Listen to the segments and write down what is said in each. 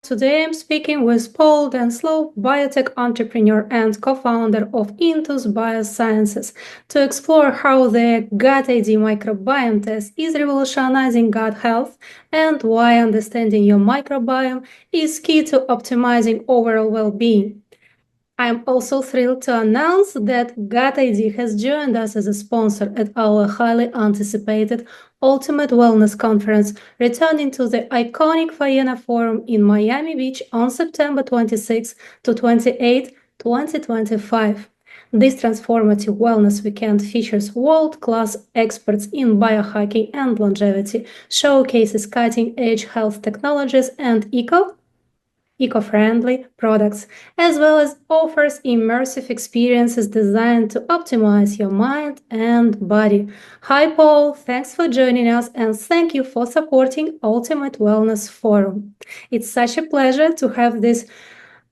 Today I'm speaking with Paul Denslow, biotech entrepreneur and co-founder of Intus Biosciences, to explore how the GutID microbiome test is revolutionizing gut health and why understanding your microbiome is key to optimizing overall well-being. I'm also thrilled to announce that GutID has joined us as a sponsor at our highly anticipated Ultimate Wellness Conference, returning to the iconic Faena Forum in Miami Beach on September 26 to 28, 2025. This transformative wellness weekend features world-class experts in biohacking and longevity, showcases cutting-edge health technologies and eco-friendly products, as well as offers immersive experiences designed to optimize your mind and body. Hi, Paul. Thanks for joining us, and thank you for supporting Ultimate Wellness Forum. It's such a pleasure to have this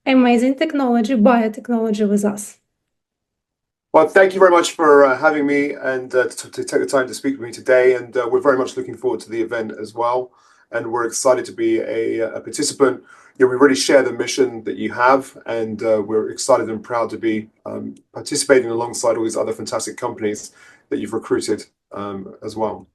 amazing technology, biotechnology, with us. Well, thank you very much for having me and to take the time to speak with me today. And we're very much looking forward to the event as well. And we're excited to be a participant. We really share the mission that you have, and we're excited and proud to be participating alongside all these other fantastic companies that you've recruited as well.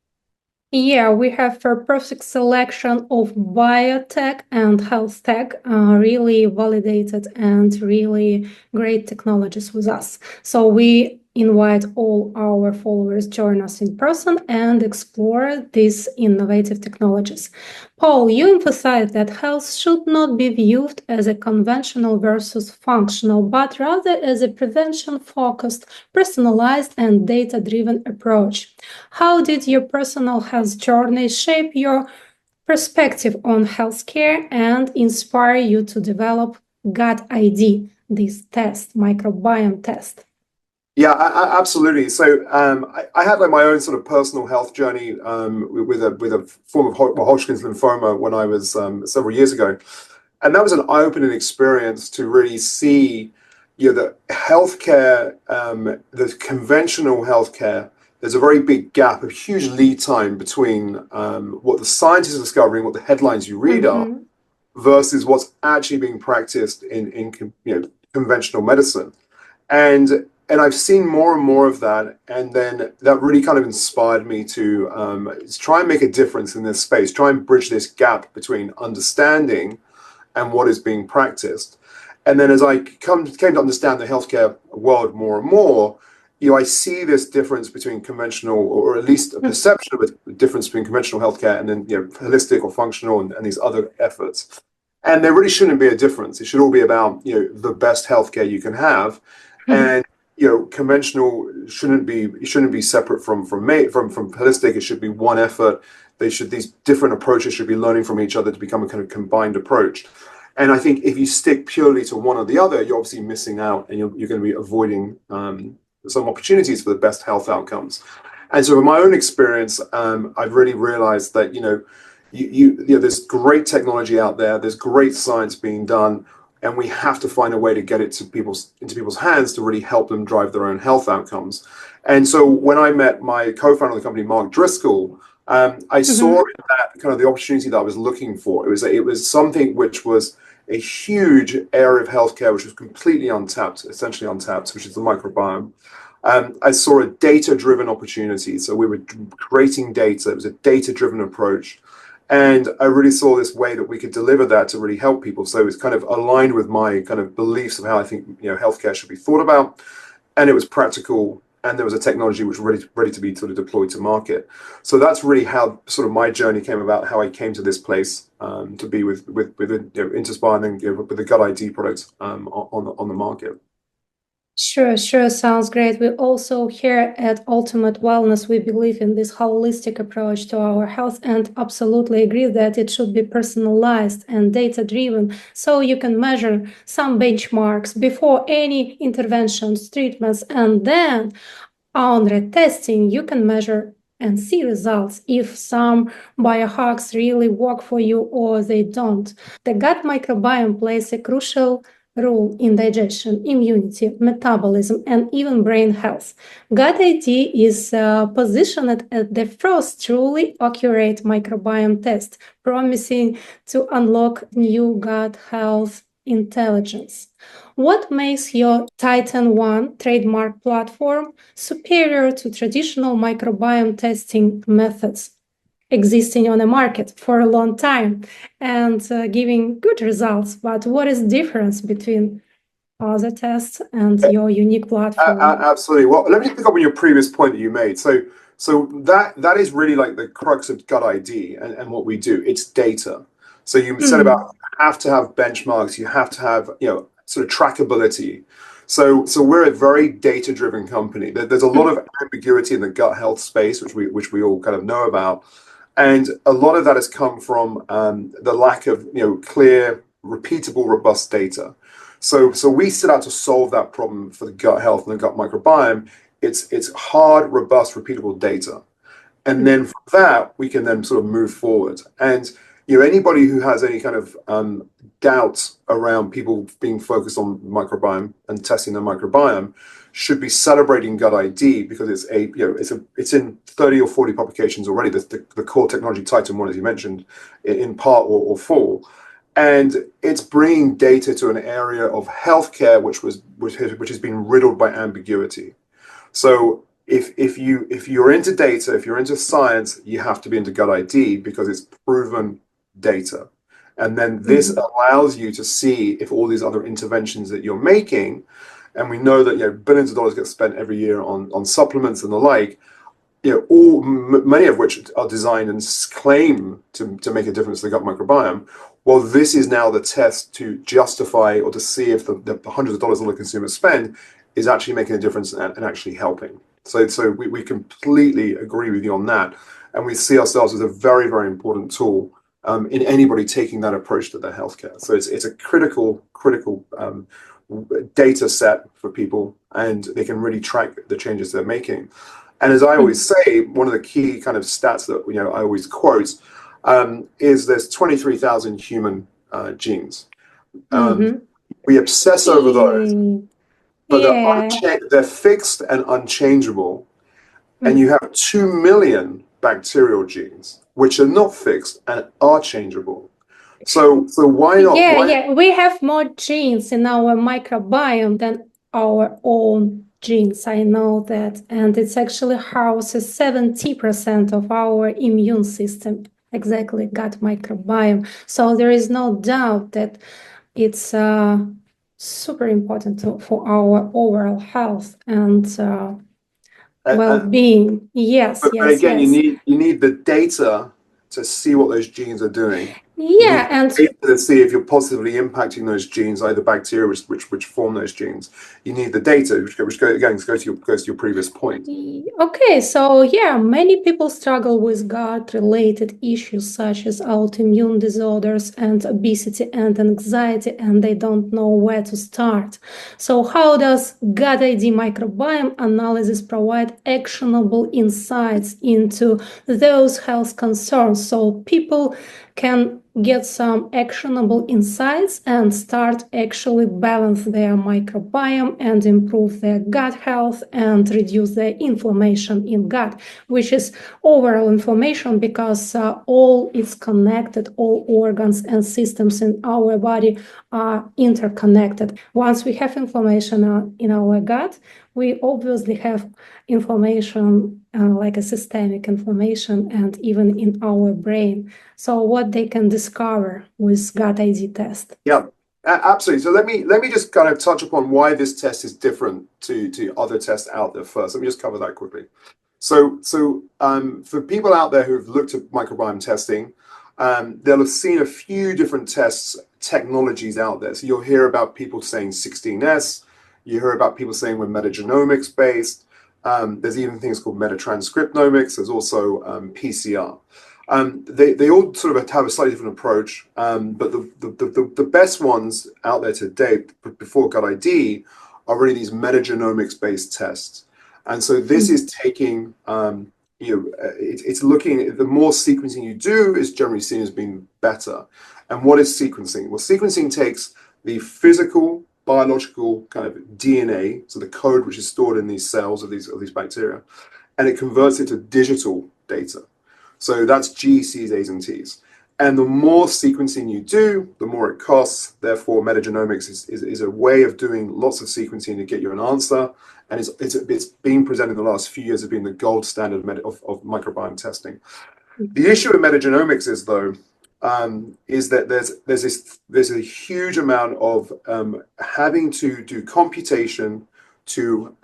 Yeah, we have a perfect selection of biotech and health tech, really validated and really great technologies with us. So we invite all our followers join us in person and explore these innovative technologies. Paul, you emphasized that health should not be viewed as a conventional versus functional, but rather as a prevention-focused, personalized, and data-driven approach. How did your personal health journey shape your perspective on healthcare and inspire you to develop GutID, this test, microbiome test? Yeah, absolutely. So I had my own sort of personal health journey with a form of Hodgkin's lymphoma when I was several years ago, and that was an eye-opening experience to really see, the healthcare, the conventional healthcare. There's a very big gap, a huge lead time between what the scientists are discovering, what the headlines you read are, versus what's actually being practiced in conventional medicine, and I've seen more and more of that, and then that really kind of inspired me to try and make a difference in this space, try and bridge this gap between understanding and what is being practiced. And then as I came to understand the healthcare world more and more, I see this difference between conventional, or at least a perception of a difference between conventional healthcare and then holistic or functional and these other efforts. And there really shouldn't be a difference. It should all be about the best healthcare you can have, and conventional shouldn't be separate from holistic. It should be one effort. These different approaches should be learning from each other to become a kind of combined approach. And I think if you stick purely to one or the other, you're obviously missing out, and you're going to be avoiding some opportunities for the best health outcomes. And so, in my own experience, I've really realized that there's great technology out there. There's great science being done. And we have to find a way to get it into people's hands to really help them drive their own health outcomes. And so when I met my co-founder of the company, Mark Driscoll, I saw in that kind of the opportunity that I was looking for. It was something which was a huge area of healthcare, which was completely untapped, essentially untapped, which is the microbiome. I saw a data-driven opportunity. So we were creating data. It was a data-driven approach. And I really saw this way that we could deliver that to really help people. So it's kind of aligned with my kind of beliefs of how I think healthcare should be thought about, and it was practical, and there was a technology which was ready to be sort of deployed to market. So that's really how sort of my journey came about, how I came to this place to be with Intus Bio and then with the GutID products on the market. Sure, sounds great. We also here at Ultimate Wellness, we believe in this holistic approach to our health and absolutely agree that it should be personalized and data-driven, so you can measure some benchmarks before any interventions, treatments, and then on retesting, you can measure and see results if some biohacks really work for you or they don't. The gut microbiome plays a crucial role in digestion, immunity, metabolism, and even brain health. GutID is positioned at the first truly accurate microbiome test, promising to unlock new gut health intelligence. What makes your Titan-1 trademark platform superior to traditional microbiome testing methods existing on the market for a long time and giving good results? But what is the difference between other tests and your unique platform? Absolutely. Well, let me pick up on your previous point that you made. So that is really like the crux of GutID and what we do. It's data. So you said about you have to have benchmarks, you have to have, sort of trackability. So we're a very data-driven company. There's a lot of ambiguity in the gut health space, which we all kind of know about. And a lot of that has come from the lack of clear, repeatable, robust data. So we set out to solve that problem for the gut health and the gut microbiome. It's hard, robust, repeatable data. And then from that, we can then sort of move forward. And anybody who has any kind of doubts around people being focused on microbiome and testing the microbiome should be celebrating GutID, because it's in 30 or 40 publications already. The core technology Titan-1, as you mentioned, in part or full. And it's bringing data to an area of healthcare which has been riddled by ambiguity. So if you're into data, if you're into science, you have to be into GutID because it's proven data. And then this allows you to see if all these other interventions that you're making, and we know that billions of dollars get spent every year on supplements and the like, many of which are designed and claim to make a difference to the gut microbiome. Well, this is now the test to justify or to see if the hundreds of dollars that the consumers spend is actually making a difference and actually helping. So we completely agree with you on that. And we see ourselves as a very, very important tool in anybody taking that approach to their healthcare. So it's a critical data set for people, and they can really track the changes they're making. And as I always say, one of the key kind of stats that I always quote is there's 23,000 human genes. We obsess over those, but they're fixed and unchangeable. And you have 2 million bacterial genes, which are not fixed and are changeable. So why not? We have more genes in our microbiome than our own genes. I know that. And it's actually houses 70% of our immune system, exactly, gut microbiome. So there is no doubt that it's super important for our overall health and well-being. But again, you need the data to see what those genes are doing. And to see if you're positively impacting those genes, either bacteria which form those genes. You need the data, which goes to your previous point. Okay, so many people struggle with gut-related issues such as autoimmune disorders and obesity and anxiety, and they don't know where to start. So how does GutID microbiome analysis provide actionable insights into those health concerns so people can get some actionable insights and start actually balance their microbiome and improve their gut health and reduce their inflammation in gut, which is overall inflammation because all is connected, all organs and systems in our body are interconnected. Once we have inflammation in our gut, we obviously have inflammation like a systemic inflammation and even in our brain. So what they can discover with GutID test? Yeah, absolutely. So let me just kind of touch upon why this test is different to other tests out there first. Let me just cover that quickly. So for people out there who've looked at microbiome testing, they'll have seen a few different technologies out there. So you'll hear about people saying 16S. You hear about people saying we're metagenomics based. There's even things called metatranscriptomics. There's also PCR. They all sort of have a slightly different approach, but the best ones out there to date before GutID are really these metagenomics based tests. And so this is taking, it's looking at the more sequencing you do is generally seen as being better. And what is sequencing? Well, sequencing takes the physical biological kind of DNA, so the code which is stored in these cells of these bacteria, and it converts it to digital data. So that's G, C's, A's, and T's. And the more sequencing you do, the more it costs. Therefore, metagenomics is a way of doing lots of sequencing to get you an answer. And it's been presented in the last few years as being the gold standard of microbiome testing. The issue with metagenomics is, though, is that there's a huge amount of having to do computation to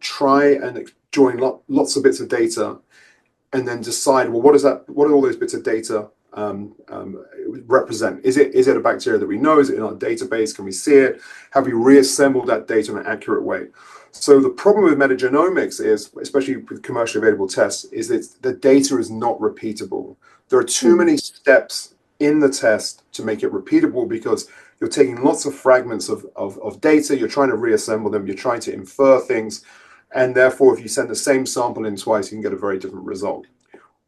try and join lots of bits of data, and then decide, well, what do all those bits of data represent? Is it a bacteria that we know? Is it in our database? Can we see it? Have we reassembled that data in an accurate way? So the problem with metagenomics is, especially with commercially available tests, is that the data is not repeatable. There are too many steps in the test to make it repeatable, because you're taking lots of fragments of data, you're trying to reassemble them, you're trying to infer things, and therefore if you send the same sample in twice, you can get a very different result.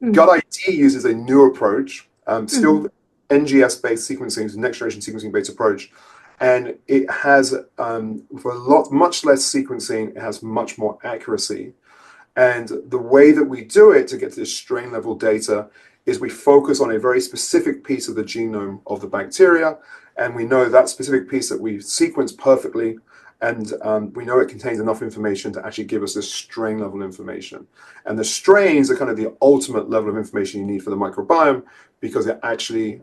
GutID uses a new approach, still NGS-based sequencing, next-generation sequencing-based approach, and it has, for much less sequencing, it has much more accuracy. And the way that we do it to get to this strain-level data is we focus on a very specific piece of the genome of the bacteria, and we know that specific piece that we sequence perfectly, and we know it contains enough information to actually give us this strain level information. And the strains are kind of the ultimate level of information you need for the microbiome, because it actually,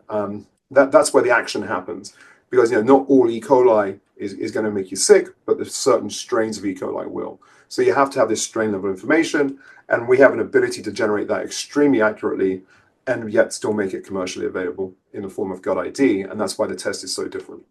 that's where the action happens. Because not all E. coli is going to make you sick, but there's certain strains of E. coli will. So you have to have this strain level information, and we have an ability to generate that extremely accurately, and yet still make it commercially available in the form of GutID, and that's why the test is so different.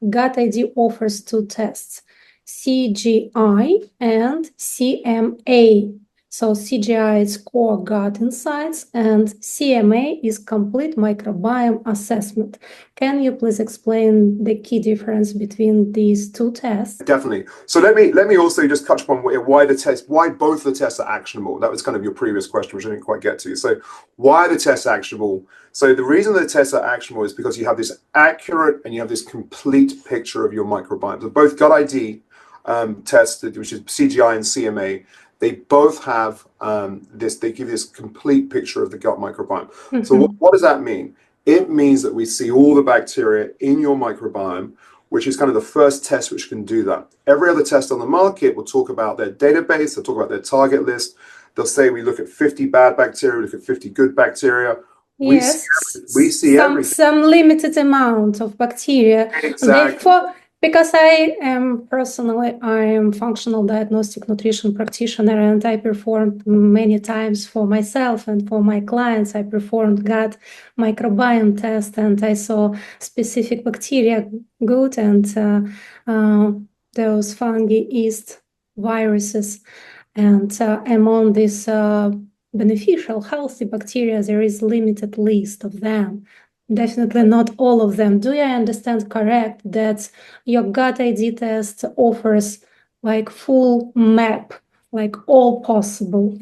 GutID offers two tests, CGI and CMA. So CGI is core gut insights, and CMA is complete microbiome assessment. Can you please explain the key difference between these two tests? Definitely. So let me also just touch upon why both the tests are actionable. That was kind of your previous question, which I didn't quite get to. So why are the tests actionable? So the reason the tests are actionable is because you have this accurate and you have this complete picture of your microbiome. So both GutID tests, which is CGI and CMA, they both have they give this complete picture of the gut microbiome. So what does that mean? It means that we see all the bacteria in your microbiome, which is kind of the first test which can do that. Every other test on the market will talk about their database, they'll talk about their target list. They'll say we look at 50 bad bacteria, we look at 50 good bacteria. Yes, we see everything. Some limited amount of bacteria. Exactly. Therefore, because I am functional diagnostic nutrition practitioner, and I performed many times for myself and for my clients, I performed gut microbiome test, and I saw specific bacteria, good, and those fungi, yeast, viruses, and among these beneficial, healthy bacteria, there is limited list of them. Definitely not all of them. Do I understand correct that your GutID test offers like full map, like all possible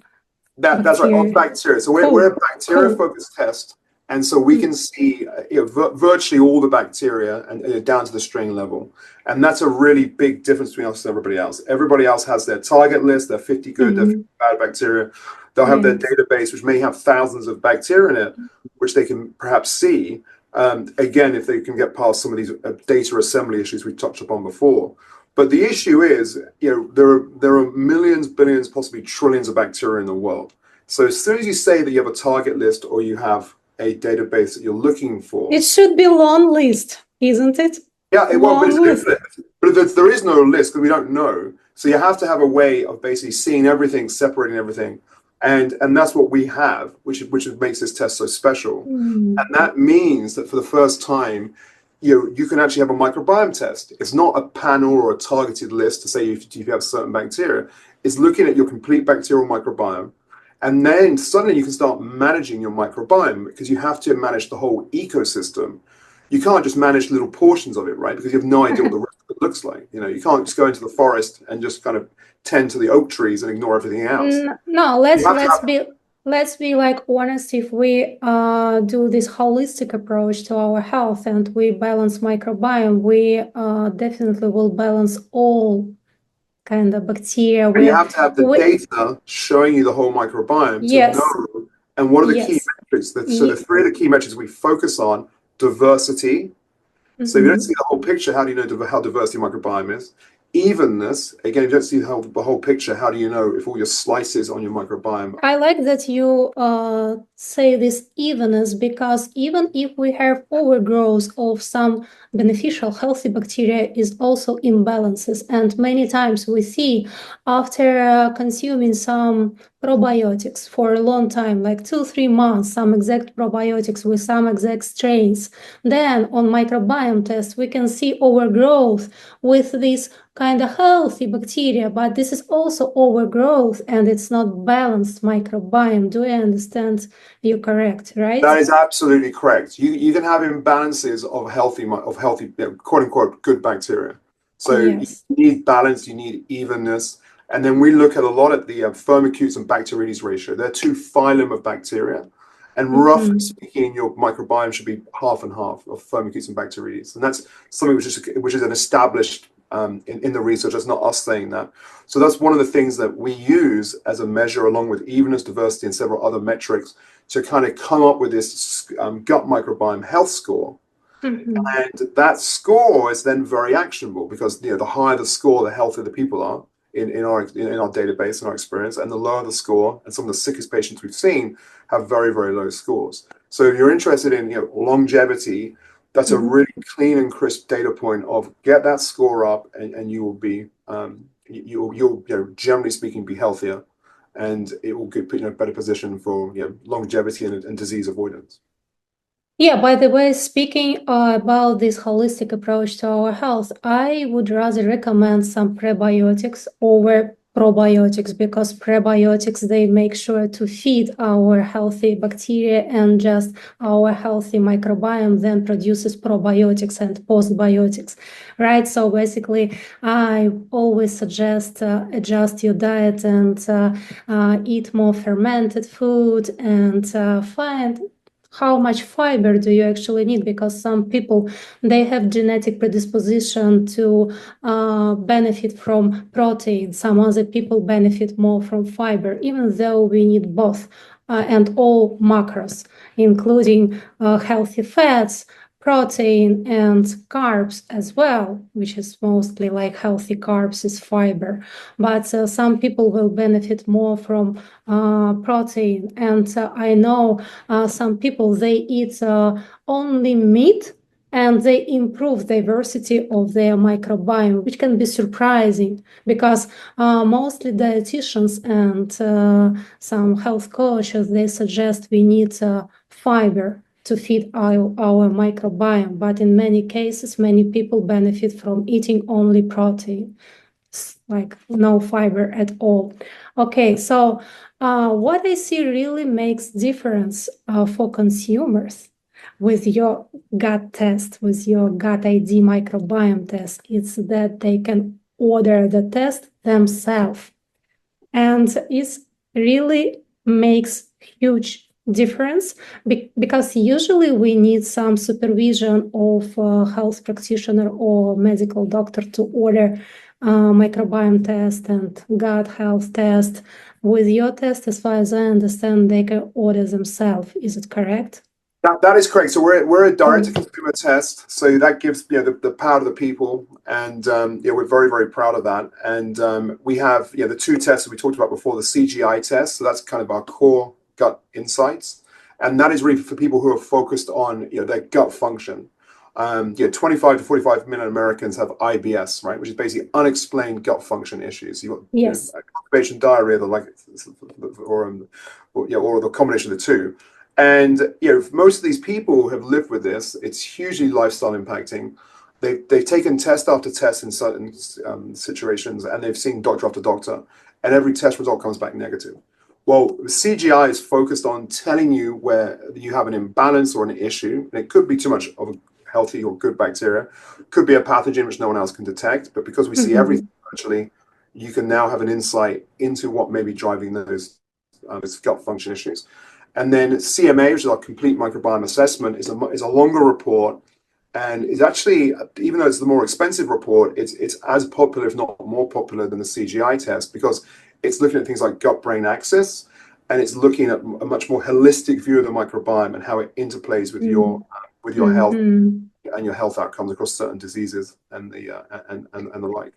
That's right, on bacteria. So we're a bacteria-focused test, and so we can see virtually all the bacteria and down to the strain level. And that's a really big difference between us and everybody else. Everybody else has their target list, their 50 good, their 50 bad bacteria. They'll have their database, which may have thousands of bacteria in it, which they can perhaps see. Again, if they can get past some of these data assembly issues we touched upon before. But the issue is, there are millions, billions, possibly trillions of bacteria in the world. So as soon as you say that you have a target list or you have a database that you're looking for, it should be long list, isn't it? Yeah, but there is no list because we don't know. So you have to have a way of basically seeing everything, separating everything. And that's what we have, which makes this test so special. And that means that for the first time, you can actually have a microbiome test. It's not a panel or a targeted list to say if you have certain bacteria. It's looking at your complete bacterial microbiome. And then suddenly you can start managing your microbiome, because you have to manage the whole ecosystem. You can't just manage little portions of it, right? Because you have no idea what the rest of it looks like. You can't just go into the forest and just kind of tend to the oak trees and ignore everything else. No, let's let's be like honest, if we do this holistic approach to our health and we balance microbiome, we definitely will balance all kind of bacteria. And you have to have the We data showing you the whole microbiome to yes, know. And what are the key yes. metrics? So the three of the key metrics we focus on: diversity. So if you don't see the whole picture, how do you know how diverse your microbiome is? Evenness. Again, if you don't see the whole picture, how do you know if all your slices on your microbiome? I like that you say this evenness, because even if we have overgrowth of some beneficial healthy bacteria, is also imbalances. And many times we see, after consuming some probiotics for a long time, like 2-3 months, some exact probiotics with some exact strains, then on microbiome test we can see overgrowth with this kind of healthy bacteria, but this is also overgrowth and it's not balanced microbiome. Do I understand you correct, right? That is absolutely correct. You can have imbalances of healthy quote unquote good bacteria. So Yes. you need balance, you need evenness, and then we look at a lot at the Firmicutes and Bacteroides ratio. They're two phylum of bacteria, and roughly speaking, your microbiome should be half and half of Firmicutes and Bacteroides, and that's something which is an established in the research. That's not us saying that. So that's one of the things that we use as a measure, along with evenness, diversity, and several other metrics, to kind of come up with this gut microbiome health score. And that score is then very actionable, because the higher the score, the healthier the people are in our database, in our experience, and the lower the score, and some of the sickest patients we've seen have very, very low scores. So if you're interested in longevity, that's a really clean and crisp data point of get that score up, and you will be you'll generally speaking be healthier, and it will put you in a better position for longevity and disease avoidance. Yeah, by the way, speaking about this holistic approach to our health, I would rather recommend some prebiotics over probiotics, because prebiotics, they make sure to feed our healthy bacteria, and just our healthy microbiome then produces probiotics and postbiotics, right? So basically, I always suggest adjust your diet and eat more fermented food, and find how much fiber do you actually need, because some people, they have genetic predisposition to benefit from protein. Some other people benefit more from fiber, even though we need both and all macros, including healthy fats, protein, and carbs as well, which is mostly like healthy carbs is fiber. But some people will benefit more from protein. And I know some people, they eat only meat, and they improve diversity of their microbiome, which can be surprising, because mostly dietitians and some health coaches, they suggest we need fiber to feed our microbiome. But in many cases, many people benefit from eating only protein, like no fiber at all. Okay, so what I see really makes difference for consumers with your gut test, with your GutID microbiome test, it's that they can order the test themselves. And it really makes huge difference, because usually we need some supervision of a health practitioner or medical doctor to order microbiome test and gut health test. With your test, as far as I understand, they can order themselves. Is it correct? That is correct. So we're a direct-to-consumer test, so that gives the power to the people, and we're very, very proud of that. And we have the two tests that we talked about before, the CGI test. So that's kind of our core gut insights, and that is really for people who are focused on their gut function. 25 to 45 million Americans have IBS, right, which is basically unexplained gut function issues. You've got Yes. constipation, diarrhea, or the combination of the two. And most of these people have lived with this. It's hugely lifestyle impacting. They've taken test after test in certain situations, and they've seen doctor after doctor, and every test result comes back negative. Well, CGI is focused on telling you where you have an imbalance or an issue, and it could be too much of a healthy or good bacteria, could be a pathogen which no one else can detect. But because we see everything virtually, you can now have an insight into what may be driving those it's gut function issues. And then CMA, which is our complete microbiome assessment, is a longer report, and is actually, even though it's the more expensive report, it's as popular, if not more popular, than the CGI test, because it's looking at things like gut-brain axis, and it's looking at a much more holistic view of the microbiome and how it interplays with your health and your health outcomes across certain diseases and the like.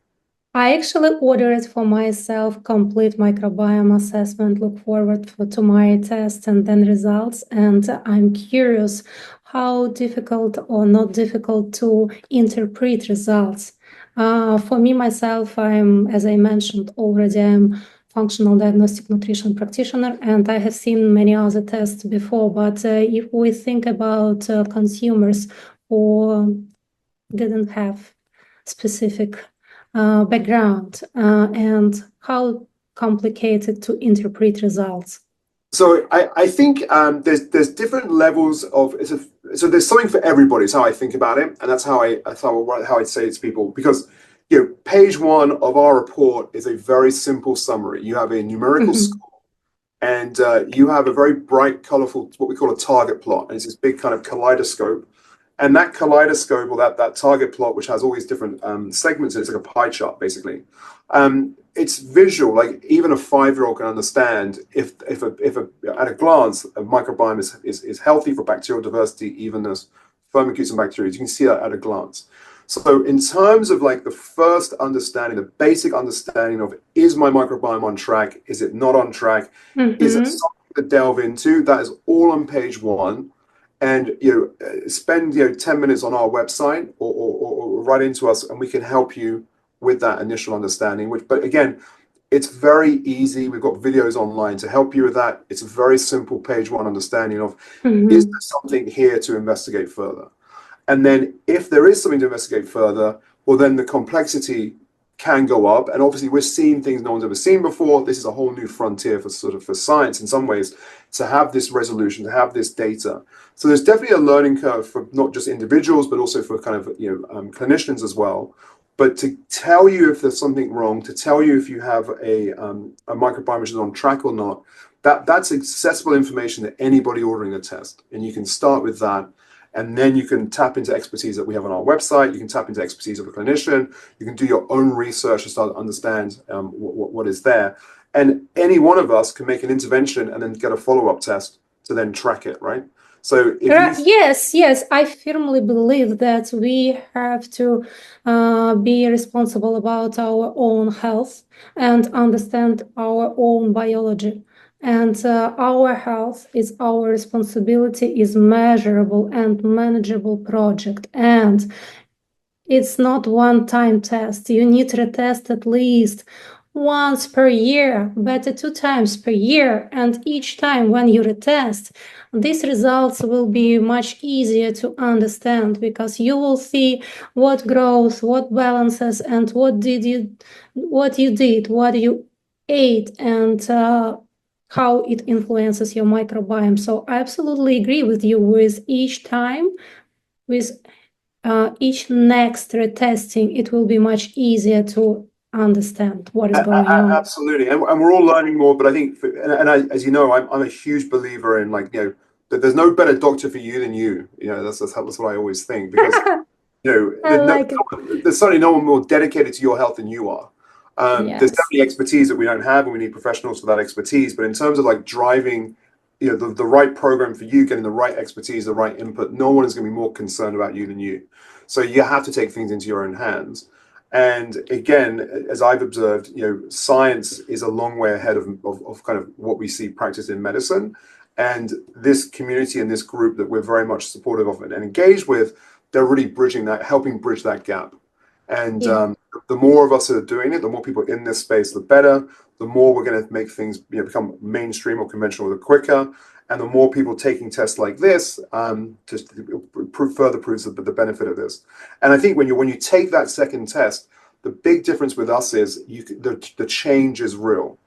I actually ordered for myself complete microbiome assessment, look forward to my test and then results. And I'm curious how difficult or not difficult to interpret results. For me, myself, as I mentioned already, I'm functional diagnostic nutrition practitioner, and I have seen many other tests before. But if we think about consumers who didn't have specific background and how complicated to interpret results. So I think there's different levels of so there's something for everybody. Is how I think about it, and that's how I'd say it to people, because page 1 of our report is a very simple summary. You have a numerical score, and you have a very bright, colorful, what we call a target plot, and it's this big kind of kaleidoscope. And that kaleidoscope, or that target plot, which has all these different segments, it's like a pie chart, basically. It's visual, like even a 5-year-old can understand if at a glance, a microbiome is healthy for bacterial diversity, evenness, firmicutes and bacteria. You can see that at a glance. So in terms of like the first understanding, the basic understanding of, is my microbiome on track? Is it not on track? Is it something to delve into? That is all on page 1. And spend 10 minutes on our website or write into us, and we can help you with that initial understanding. But again, it's very easy. We've got videos online to help you with that. It's a very simple page 1 understanding of, is there something here to investigate further? And then if there is something to investigate further, well, then the complexity can go up. And obviously we're seeing things no one's ever seen before. This is a whole new frontier for science in some ways, to have this resolution, to have this data. So there's definitely a learning curve for not just individuals, but also for kind of clinicians as well. But to tell you if there's something wrong, to tell you if you have a microbiome which is on track or not, that's accessible information to anybody ordering a test. And you can start with that. And then you can tap into expertise that we have on our website. You can tap into expertise of a clinician. You can do your own research to start to understand what is there. And any one of us can make an intervention and then get a follow-up test to then track it, right? So yes, I firmly believe that we have to be responsible about our own health and understand our own biology. And our health is our responsibility, is measurable and manageable project. And it's not one-time test. You need to retest at least once per year, better 2 times per year. And each time when you retest, these results will be much easier to understand, because you will see what grows, what balances, and what you did, what you ate, and how it influences your microbiome. So I absolutely agree with you. With each time, with each next retesting, it will be much easier to understand what is going on. Absolutely, and we're all learning more. But I think, as you know, I'm a huge believer in that there's no better doctor for you than you. That's what I always think, because there's certainly no one more dedicated to your health than you are. There's definitely expertise that we don't have, and we need professionals for that expertise. But in terms of driving, the right program for you, getting the right expertise, the right input, no one is going to be more concerned about you than you. So you have to take things into your own hands. And again, as I've observed, science is a long way ahead of kind of what we see practiced in medicine. And this community and this group that we're very much supportive of and engaged with, they're really helping bridge that gap. And the more of us that are doing it, the more people in this space, the better. The more we're going to make things become mainstream or conventional the quicker. And the more people taking tests like this, just further proves the benefit of this. And I think when you take that second test, the big difference with us is the change is real.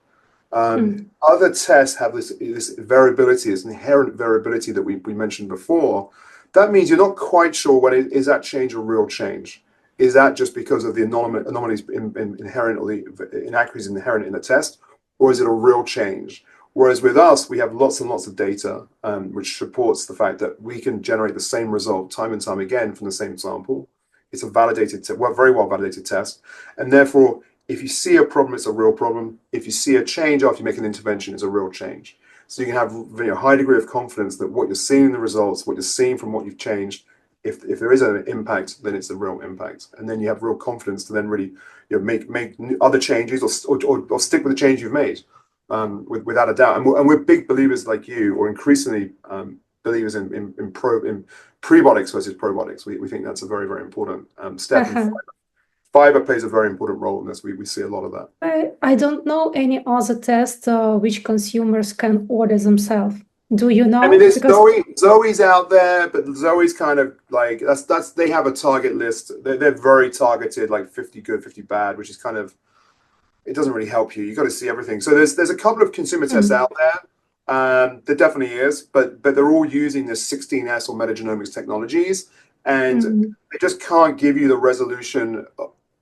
Other tests have this variability, this inherent variability that we mentioned before. That means you're not quite sure is that change a real change. Is that just because of the anomalies inherent, or the inaccuracies inherent in the test, or is it a real change? Whereas with us, we have lots and lots of data, which supports the fact that we can generate the same result time and time again from the same sample. It's a validated, very well validated test. And therefore, if you see a problem, it's a real problem. If you see a change after you make an intervention, it's a real change. So you can have a high degree of confidence that what you're seeing in the results, what you're seeing from what you've changed, if there is an impact, then it's a real impact. And then you have real confidence to then really make other changes or stick with the change you've made. Without a doubt, and we're big believers like you, or increasingly believers in prebiotics versus probiotics. We think that's a very, very important step. And fiber plays a very important role in this. We see a lot of that. I don't know any other test which consumers can order themselves. Do you know? I mean, there's Zoe's out there, but Zoe's kind of like that's they have a target list. They're very targeted, like 50 good, 50 bad, which is kind of, it doesn't really help you. You got to see everything. So there's a couple of consumer tests out there. There definitely is, but they're all using this 16S or metagenomics technologies, and they just can't give you the resolution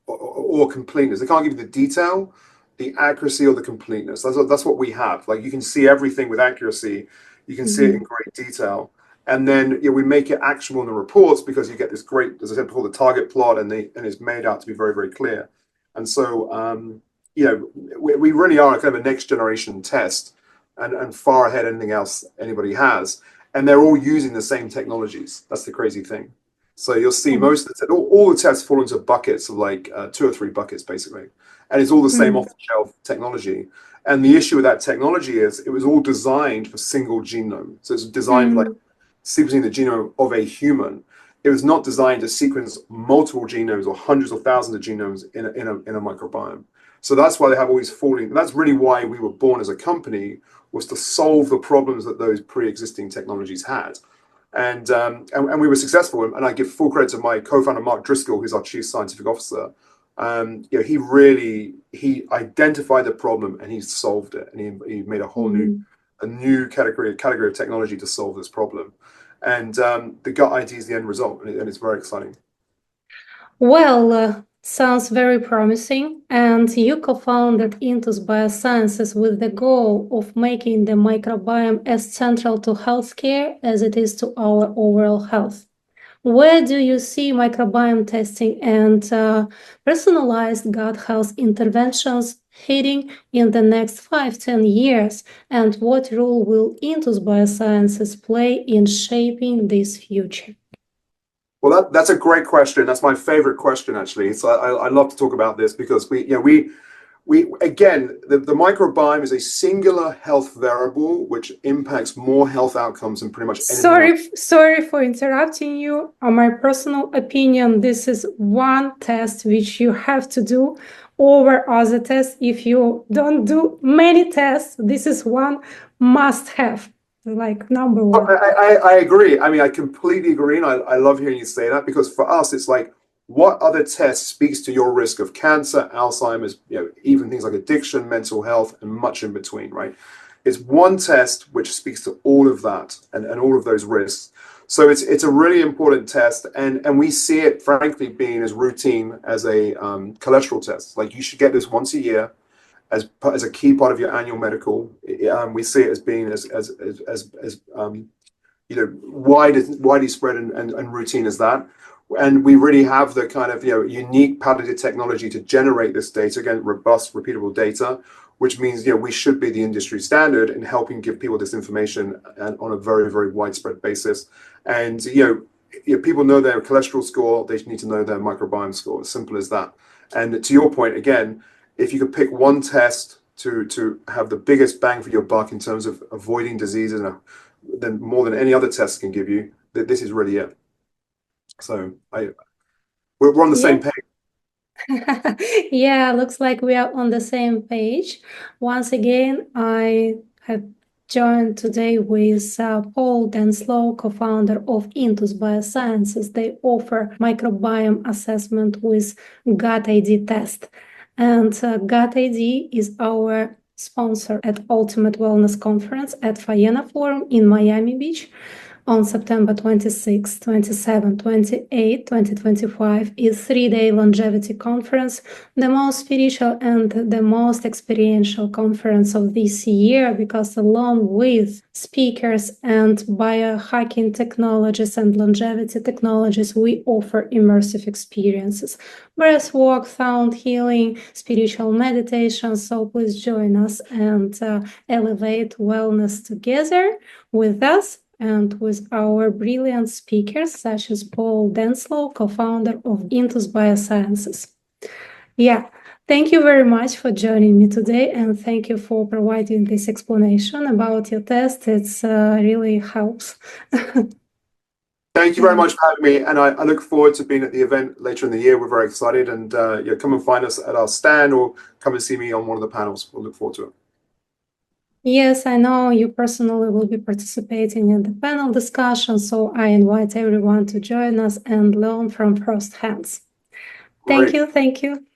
or completeness. They can't give you the detail, the accuracy, or the completeness. That's what we have. Like, you can see everything with accuracy. You can see it in great detail. And then we make it actionable in the reports, because you get this great, as I said before, the target plot, and it's made out to be very, very clear. And so we really are kind of a next generation test, and far ahead of anything else anybody has. And they're all using the same technologies. That's the crazy thing. So you'll see most of all the tests fall into buckets of like 2 or 3 buckets, basically. And it's all the same off-the-shelf technology. And the issue with that technology is it was all designed for single genome. So it's designed for like sequencing the genome of a human. It was not designed to sequence multiple genomes or hundreds or thousands of genomes in a microbiome. So that's why they have always falling. That's really why we were born as a company, was to solve the problems that those pre-existing technologies had. And we were successful. And I give full credit to my co-founder, Mark Driscoll, who's our chief scientific officer. He identified the problem and he solved it. And he made a whole new category of technology to solve this problem. And the GutID is the end result, and it's very exciting. Well, sounds very promising. And you co-founded Intus Biosciences with the goal of making the microbiome as central to healthcare as it is to our overall health. Where do you see microbiome testing and personalized gut health interventions heading in the next 5-10 years? And what role will Intus Biosciences play in shaping this future? Well, that's a great question. That's my favorite question, actually. So I love to talk about this, because we again, the microbiome is a singular health variable which impacts more health outcomes than pretty much anything else. Sorry for interrupting you. On my personal opinion, this is one test which you have to do over other tests. If you don't do many tests, this is one must have. Like number one. I agree. I mean, I completely agree. And I love hearing you say that, because for us, it's like, what other test speaks to your risk of cancer, Alzheimer's, even things like addiction, mental health, and much in between, right? It's one test which speaks to all of that and all of those risks. So it's a really important test. And we see it, frankly, being as routine as a cholesterol test. Like, you should get this once a year, as a key part of your annual medical. We see it as being as widely spread and routine as that. And we really have the kind of unique patented technology to generate this data, again, robust, repeatable data, which means we should be the industry standard in helping give people this information on a very, very widespread basis. And people know their cholesterol score, they need to know their microbiome score. As simple as that. And to your point, again, if you could pick one test to have the biggest bang for your buck in terms of avoiding diseases, then more than any other test can give you, that this is really it. So we're on the same page. Yeah, looks like we are on the same page. Once again, I have joined today with Paul Denslow, co-founder of Intus Biosciences. They offer microbiome assessment with GutID test. And GutID is our sponsor at Ultimate Wellness Conference at Faena Forum in Miami Beach. on September 26, 27, 28, 2025 is 3-day longevity conference, the most spiritual and the most experiential conference of this year, because along with speakers and biohacking technologies and longevity technologies, we offer immersive experiences, breathwork, sound healing, spiritual meditation. So please join us and elevate wellness together with us and with our brilliant speakers, such as Paul Denslow, co-founder of Intus Biosciences. Thank you very much for joining me today, and thank you for providing this explanation about your test. It's really helps. Thank you very much for having me, and I look forward to being at the event later in the year. We're very excited, and come and find us at our stand or come and see me on one of the panels. We'll look forward to it. Yes, I know you personally will be participating in the panel discussion, so I invite everyone to join us and learn from first hands. Thank you.